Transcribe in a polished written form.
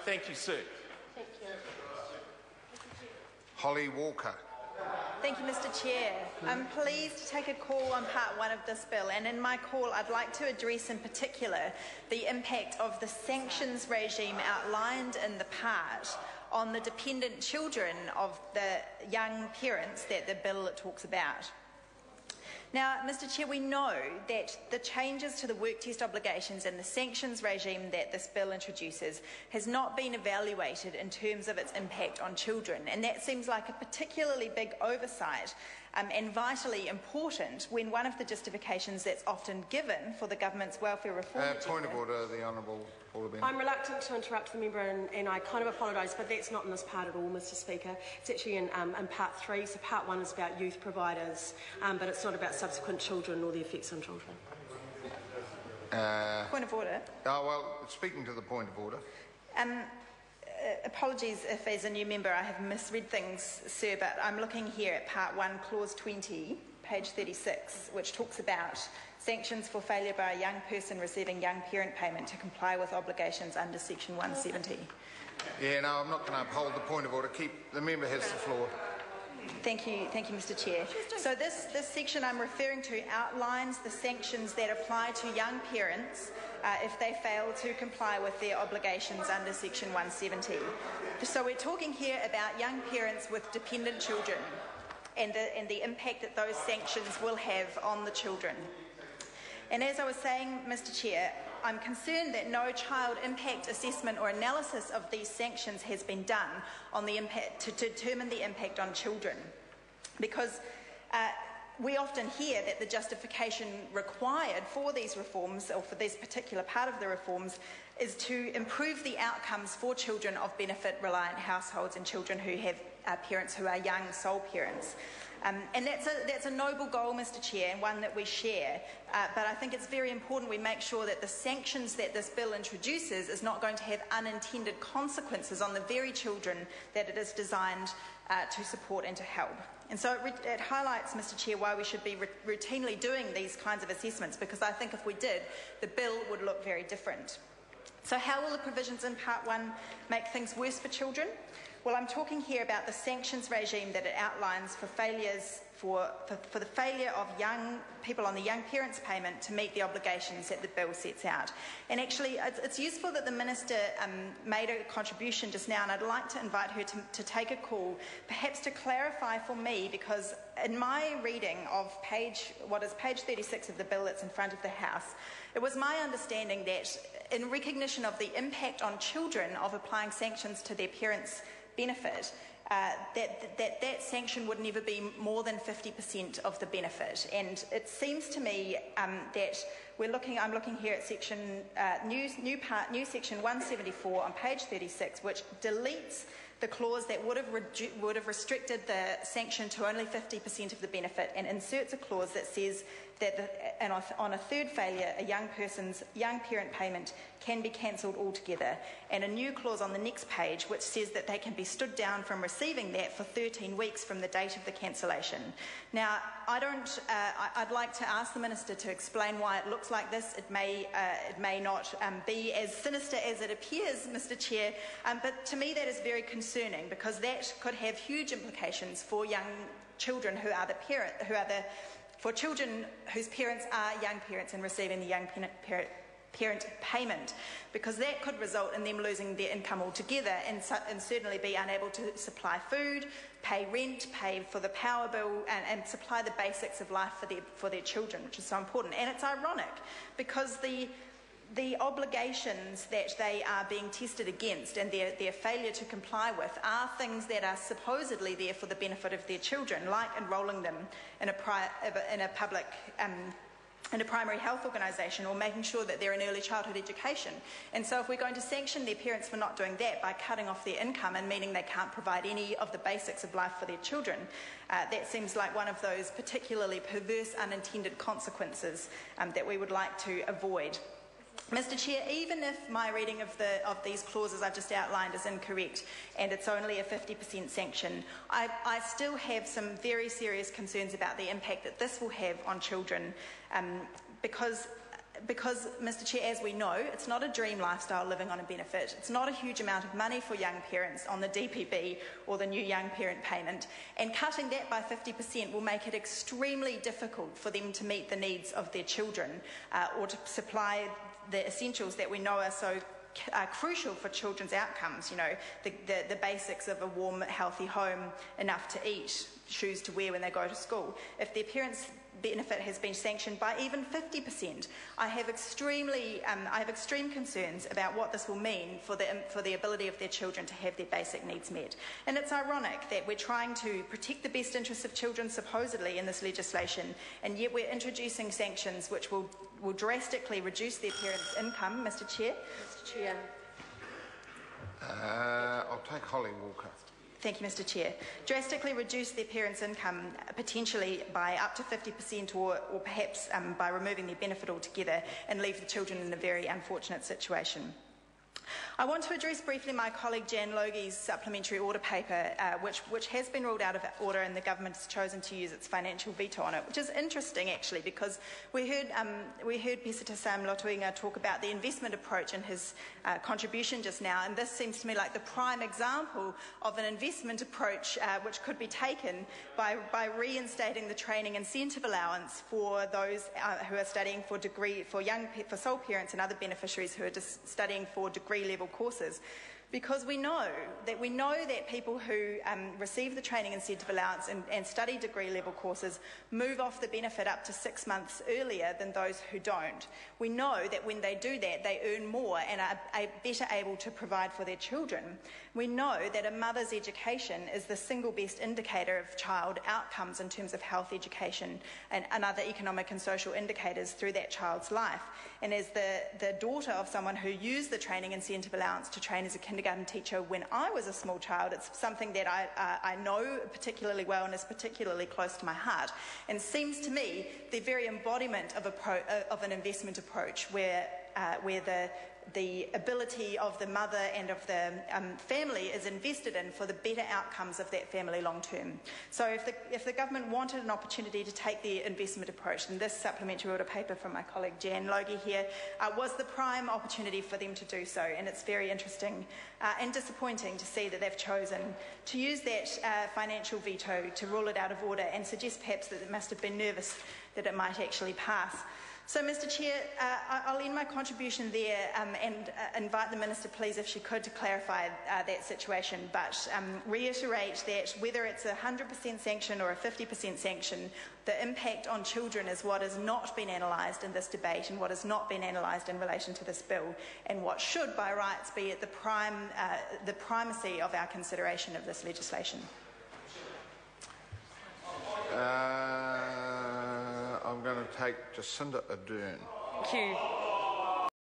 Thank you, Sue. Thank you. Holly Walker. Thank you, Mr. Chair. I'm pleased to take a call on part one of this bill, and in my call I'd like to address in particular the impact of the sanctions regime outlined in the part on the dependent children of the young parents that the bill talks about. Now, Mr. Chair, we know that the changes to the work test obligations and the sanctions regime that this bill introduces has not been evaluated in terms of its impact on children, and that seems like a particularly big oversight and vitally important when one of the justifications that's often given for the government's welfare reform agenda... Point of order, the Honourable Paula Bennett. I'm reluctant to interrupt the member, and I kind of apologise, but that's not in this part at all, Mr. Speaker. It's actually in part three. So part one is about youth providers, but it's not about subsequent children or the effects on children. Point of order. Oh, well, speaking to the point of order. Apologies if, as a new member, I have misread things, sir, but I'm looking here at Part 1, Clause 20, page 36, which talks about sanctions for failure by a young person receiving young parent payment to comply with obligations under Section 170. Yeah, no, I'm not going to uphold the point of order. The member has the floor. Thank you, Mr. Chair. So this section I'm referring to outlines the sanctions that apply to young parents if they fail to comply with their obligations under Section 170. So we're talking here about young parents with dependent children and the impact that those sanctions will have on the children. And as I was saying, Mr. Chair, I'm concerned that no child impact assessment or analysis of these sanctions has been done on the impact to determine the impact on children, because we often hear that the justification required for these reforms, or for this particular part of the reforms, is to improve the outcomes for children of benefit-reliant households and children who have parents who are young sole parents. And that's a noble goal, Mr. Chair, and one that we share. But I think it's very important we make sure that the sanctions that this bill introduces is not going to have unintended consequences on the very children that it is designed to support and to help. And so it highlights, Mr. Chair, why we should be routinely doing these kinds of assessments, because I think if we did, the bill would look very different. So how will the provisions in Part 1 make things worse for children? Well, I'm talking here about the sanctions regime that it outlines for failures for the failure of young people on the young parents payment to meet the obligations that the bill sets out. And actually, it's useful that the Minister made a contribution just now, and I'd like to invite her to take a call, perhaps to clarify for me, because in my reading of page 36 of the bill that's in front of the House, it was my understanding that in recognition of the impact on children of applying sanctions to their parents' benefit, that sanction would never be more than 50% of the benefit. And it seems to me that I'm looking here at section new section 174 on page 36, which deletes the clause that would have restricted the sanction to only 50% of the benefit, and inserts a clause that says that on a third failure, a young person's young parent payment can be cancelled altogether, and a new clause on the next page which says that they can be stood down from receiving that for 13 weeks from the date of the cancellation. Now, I'd like to ask the Minister to explain why it looks like this. It may not be as sinister as it appears, Mr. Chair, but to me that is very concerning, because that could have huge implications for young children for children whose parents are young parents and receiving the young parent payment, because that could result in them losing their income altogether and certainly be unable to supply food, pay rent, pay for the power bill, and supply the basics of life for their children, which is so important. And it's ironic because the obligations that they are being tested against and their failure to comply with are things that are supposedly there for the benefit of their children, like enrolling them in a primary health organisation, or making sure that they're in early childhood education. And so if we're going to sanction their parents for not doing that by cutting off their income and meaning they can't provide any of the basics of life for their children, that seems like one of those particularly perverse unintended consequences that we would like to avoid. Mr. Chair, even if my reading of these clauses I've just outlined is incorrect and it's only a 50% sanction, I still have some very serious concerns about the impact that this will have on children, because because, Mr Chair, as we know, it's not a dream lifestyle living on a benefit. It's not a huge amount of money for young parents on the DPB or the new young parent payment, and cutting that by 50% will make it extremely difficult for them to meet the needs of their children or to supply the essentials that we know are so crucial for children's outcomes, you know, the basics of a warm, healthy home, enough to eat, shoes to wear when they go to school. If their parents' benefit has been sanctioned by even 50%, I have extreme concerns about what this will mean for the ability of their children to have their basic needs met. And it's ironic that we're trying to protect the best interests of children, supposedly, in this legislation, and yet we're introducing sanctions which will drastically reduce their parents' income. Mr Chair? Mr Chair. I'll take Holly Walker. Thank you, Mr Chair. Drastically reduce their parents' income, potentially by up to 50%, or perhaps by removing their benefit altogether, and leave the children in a very unfortunate situation. I want to address briefly my colleague Jan Logie's supplementary order paper, which has been ruled out of order, and the government has chosen to use its financial veto on it, which is interesting actually, because we heard Pesita Sam Lotuinga talk about the investment approach in his contribution just now, and this seems to me like the prime example of an investment approach which could be taken by reinstating the training incentive allowance for those who are studying for sole parents and other beneficiaries who are just studying for degree level courses, because we know that people who receive the training incentive allowance and study degree level courses move off the benefit up to 6 months earlier than those who don't. We know that when they do that, they earn more and are better able to provide for their children. We know that a mother's education is the single best indicator of child outcomes in terms of health, education and other economic and social indicators through that child's life. And as the daughter of someone who used the training incentive allowance to train as a kindergarten teacher when I was a small child, it's something that I know particularly well and is particularly close to my heart, and seems to me the very embodiment of an investment approach where the ability of the mother and of the family is invested in for the better outcomes of that family long term. So if the government wanted an opportunity to take the investment approach, then this supplementary order paper from my colleague Jan Logie here was the prime opportunity for them to do so, and it's very interesting and disappointing to see that they've chosen to use that financial veto to rule it out of order, and suggest perhaps that they must have been nervous that it might actually pass. So, Mr Chair, I'll end my contribution there and invite the Minister, please, if she could, to clarify that situation, but reiterate that whether it's a 100% sanction or a 50% sanction, the impact on children is what has not been analysed in this debate and what has not been analysed in relation to this bill, and what should, by rights, be at the primacy of our consideration of this legislation. I'm going to take Jacinda Ardern. Thank you.